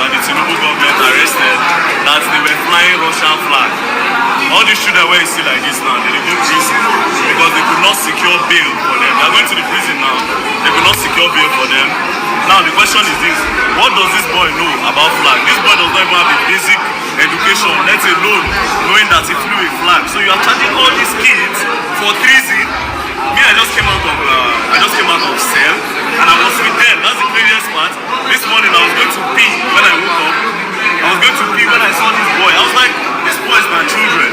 that the Tinubu government arrested that they were flying Russian flag. All these children where you see like this now, they go prison because they could not secure bail for them. They are going to the prison now. They could not secure bail for them. Now the question is this: what does this boy know about flag? This boy does not even have a basic education, let alone knowing that he flew a flag. So you are charging all these kids for treason. Me, I just came out of cell and I was with them. That's the craziest part. This morning I was going to pee when I woke up. I was going to pee when I saw this boy. I was like, this boy is my children.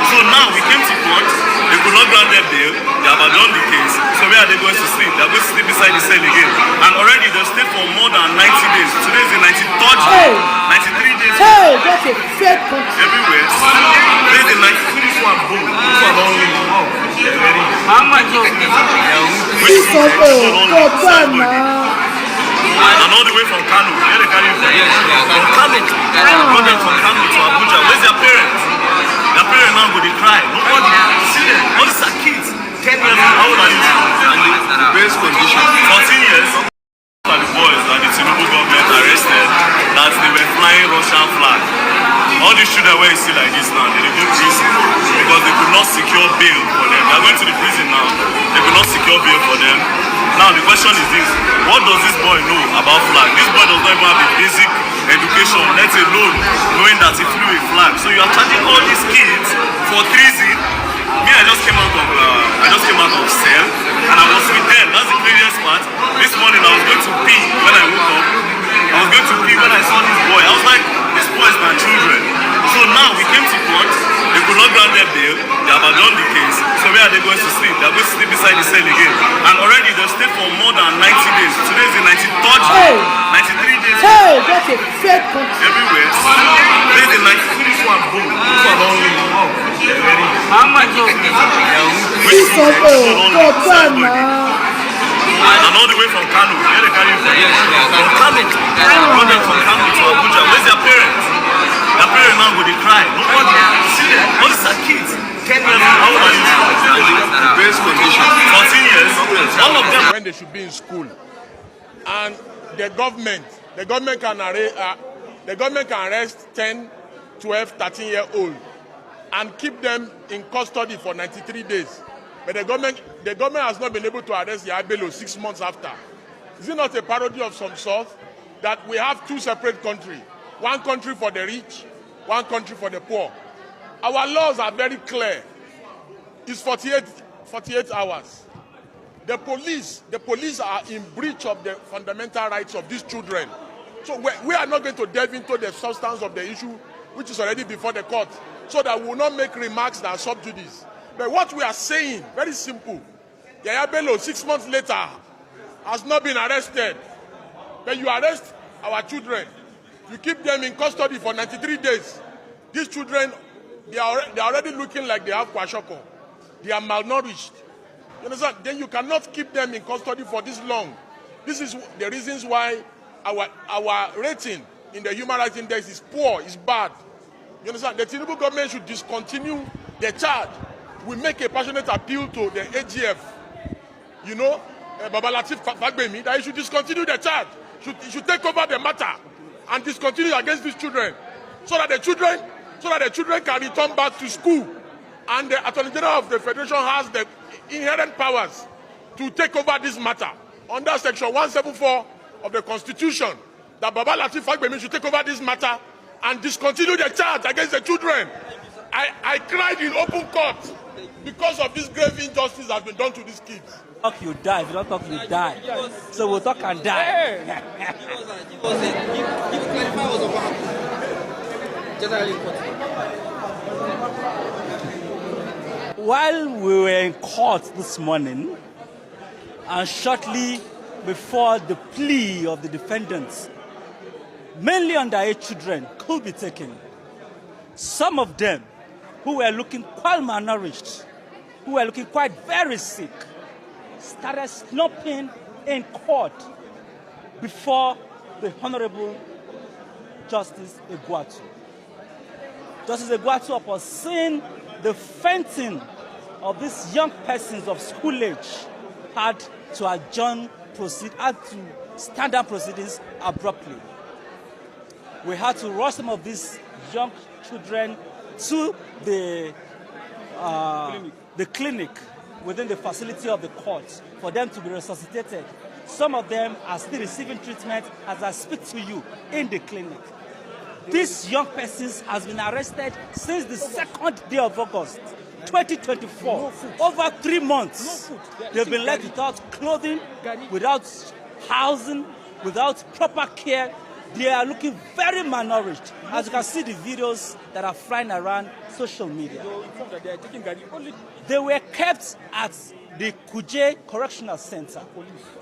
So now we came to court. They could not grant their bail. They have abandoned the case. So where are they going to sleep? They are going to sleep beside the cell again. And already they've stayed for more than 90 days. Today is the 93rd day. 93 days. Hey, that's a fake country. Everywhere. Today is the 93rd one. Boom. This one only. How much of This one, oh, and all the way from Kano. Where they carry you from? Yes, from Kano. Brought them from Kano to Abuja. Where's their parents? Their parents now go they cry. Nobody see them. All these are kids. 10 years old. How old are you? best condition? 14 years. Are the boys that the Tinubu government arrested that they were flying Russian flag. All these children where you see like this now, they go prison because they could not secure bail for them. They are going to the prison now. They could not secure bail for them. Now the question is this: what does this boy know about flag? This boy does not even have a basic education, let alone knowing that he flew a flag. So you are charging all these kids for treason. Me, I just came out of cell and I was with them. That's the craziest part. This morning I was going to pee when I woke up. I was going to pee when I saw this boy. I was like, this boy is my children. So now we came to court. They could not grant their bail. They have abandoned the case. So where are they going to sleep? They are going to sleep beside the cell again. And already they've stayed for more than 90 days. Today is the 93rd day. 93 days. Hey, that's a fake country. Everywhere. Today is the 93rd one. Boom. This one only. How much of This one, oh, and all the way from Kano. Where they carry you from? Yes, from Kano. Brought them from Kano to Abuja. Where's their parents? Their parents now go they cry. Nobody see them. All these are kids. 10 years old. How old are you? best condition? 14 years. All of them. When they should be in school, and the government can arrest 10, 12, 13-year-old and keep them in custody for 93 days. But the government has not been able to arrest Yabelo 6 months after. Is it not a parody of some sort that we have two separate countries? One country for the rich, one country for the poor. Our laws are very clear. It's 48 hours. The police are in breach of the fundamental rights of these children. So we are not going to delve into the substance of the issue, which is already before the court, so that we will not make remarks that are subjudice. But what we are saying, very simple, Yaya Bello, 6 months later, has not been arrested. But you arrest our children. You keep them in custody for 93 days. These children, they are already looking like they have kwashiorkor. They are malnourished. You understand? Then you cannot keep them in custody for this long. This is the reasons why our rating in the Human Rights Index is poor, is bad. You understand? The Tinubu government should discontinue the charge. We make a passionate appeal to the AGF, Baba Lateef Fagbemi, that he should discontinue the charge. He should take over the matter and discontinue against these children, so that the children can return back to school. And the Attorney General of the Federation has the inherent powers to take over this matter under Section 174 of the Constitution. That Baba Lateef Fagbemi should take over this matter and discontinue the charge against the children. I cried in open court because of this grave injustice that has been done to these kids. Talk, you die. If you don't talk, you die. So we'll talk and die. While we were in court this morning, and shortly before the plea of the defendants, mainly underage children, could be taken, some of them who were looking quite malnourished, who were looking quite very sick, started snapping in court before the Honorable Justice Egwuatu. Justice Egwuatu, upon seeing the fainting of these young persons of school age, had to stand down proceedings abruptly. we had to rush some of these young children to the clinic within the facility of the court for them to be resuscitated. Some of them are still receiving treatment as I speak to you in the clinic. This young person has been arrested since the 2nd day of August, 2024. Over 3 months, they've been left without clothing, without housing, without proper care. They are looking very malnourished, as you can see the videos that are flying around social media. They were kept at the Kuje Correctional Center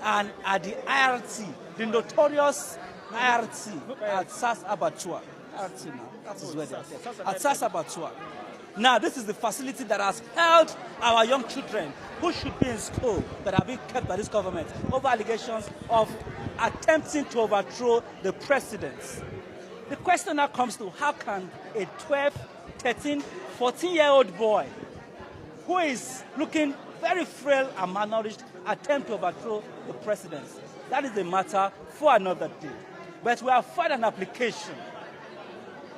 and at the IRT, the notorious IRT at SAS Abattoir. IRT now, that is where they are kept. At SAS Abattoir. Now, this is the facility that has held our young children who should be in school that are being kept by this government over allegations of attempting to overthrow the president. The question now comes to how can a 12, 13, 14-year-old boy who is looking very frail and malnourished attempt to overthrow the president? That is a matter for another day. But we have filed an application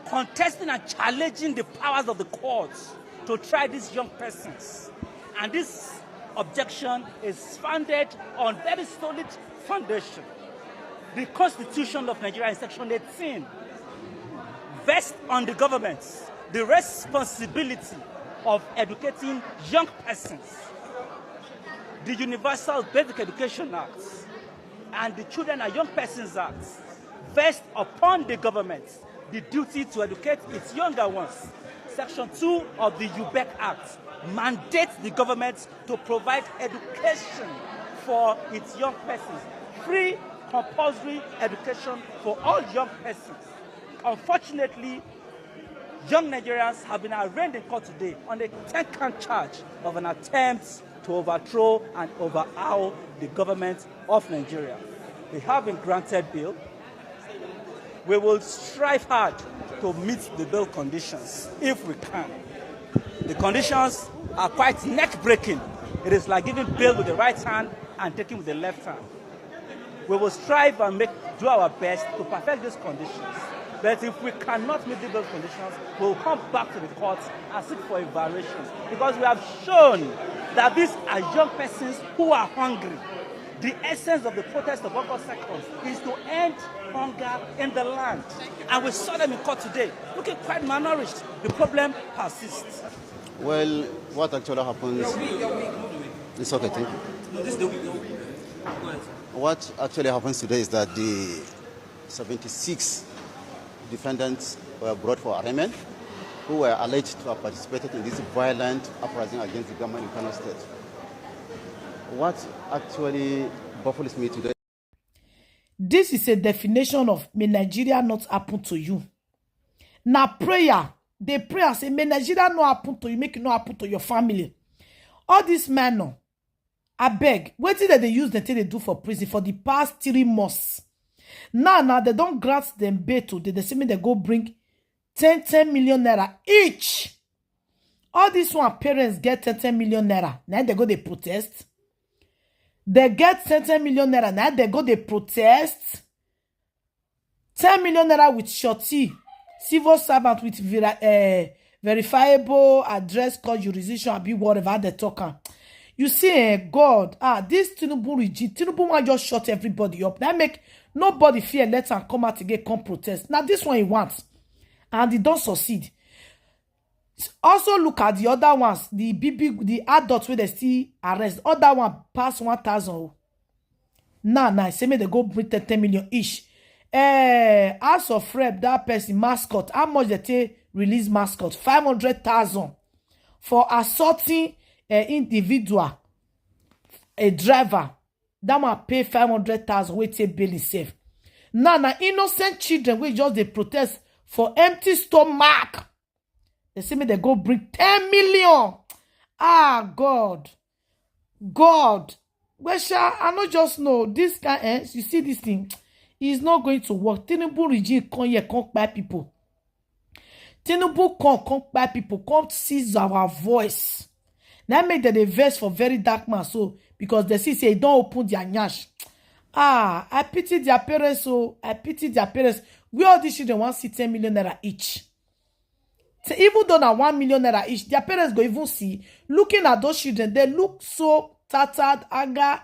contesting and challenging the powers of the courts to try these young persons. And this objection is founded on very solid foundation. The Constitution of Nigeria in Section 18 vests on the government the responsibility of educating young persons. The Universal Basic Education Act and the Children and Young Persons Act vest upon the government the duty to educate its younger ones. Section 2 of the UBEC Act mandates the government to provide education for its young persons. Free, compulsory education for all young persons. Unfortunately, young Nigerians have been arraigned in court today on a 10-count charge of an attempt to overthrow and overhaul the government of Nigeria. They have been granted bail. We will strive hard to meet the bail conditions if we can. The conditions are quite neck-breaking. It is like giving bail with the right hand and taking with the left hand. We will strive and do our best to perfect these conditions. But if we cannot meet those conditions, we will come back to the courts and seek for a variation. Because we have shown that these are young persons who are hungry. The essence of the protest of August 2nd is to end hunger in the land. And we saw them in court today, looking quite malnourished. The problem persists. Well, what actually happens... It's okay, thank you. What actually happens today is that the 76 defendants were brought for arraignment who were alleged to have participated in this violent uprising against the government in Kano State. What actually baffles me today? This is a definition of may Nigeria not happen to you. Now prayer, they pray and say, may Nigeria not happen to you, make it not happen to your family. All this man, I beg, what did they use the thing they do for prison for the past 3 months? Now they don't grant them bail today. They say me they go bring 10 million naira each. All these one parents get 10 million naira. Now they go they protest. They get 10 million naira. Now they go they protest. 10 million naira with shorty. Civil servant with verifiable address, called jurisdiction, be whatever they talking. You see, God, this Tinubu regime, Tinubu want just shut everybody up. That make nobody fear, let them come out again, come protest. Now this one he wants. And he don't succeed. Also look at the other ones, the the adults where they still arrest. Other one pass 1,000. Now, say me they go bring 10 million each. As of rep, that person mascot, how much they take release mascot? 500,000 for assaulting individual, a driver. That one pay 500,000. We take bail safe. Now, innocent children we just they protest for empty stomach. They say me they go bring 10 million. God. Well, I not just know this guy. You see this thing is not going to work. Tinubu regime can't buy people. Tinubu can't buy people. Come seize our voice. Now make the verse for very dark man. So because they say don't open their nyash. I pity their parents. So I pity their parents. We all these children want see 10 million naira each. So even though na 1 million naira each, their parents go even see. Looking at those children, they look so tattered, anger,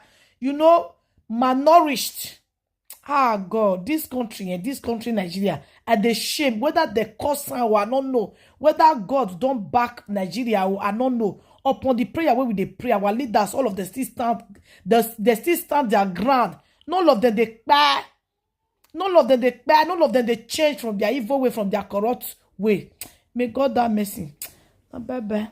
malnourished. God, this country Nigeria, and the shame, whether the cause or I don't know, whether God don't back Nigeria or I don't know. Upon the prayer where we dey pray, our leaders, all of them still stand, they still stand their ground. None of them they cry. None of them they change from their evil way, from their corrupt way. May God have mercy. Bye bye.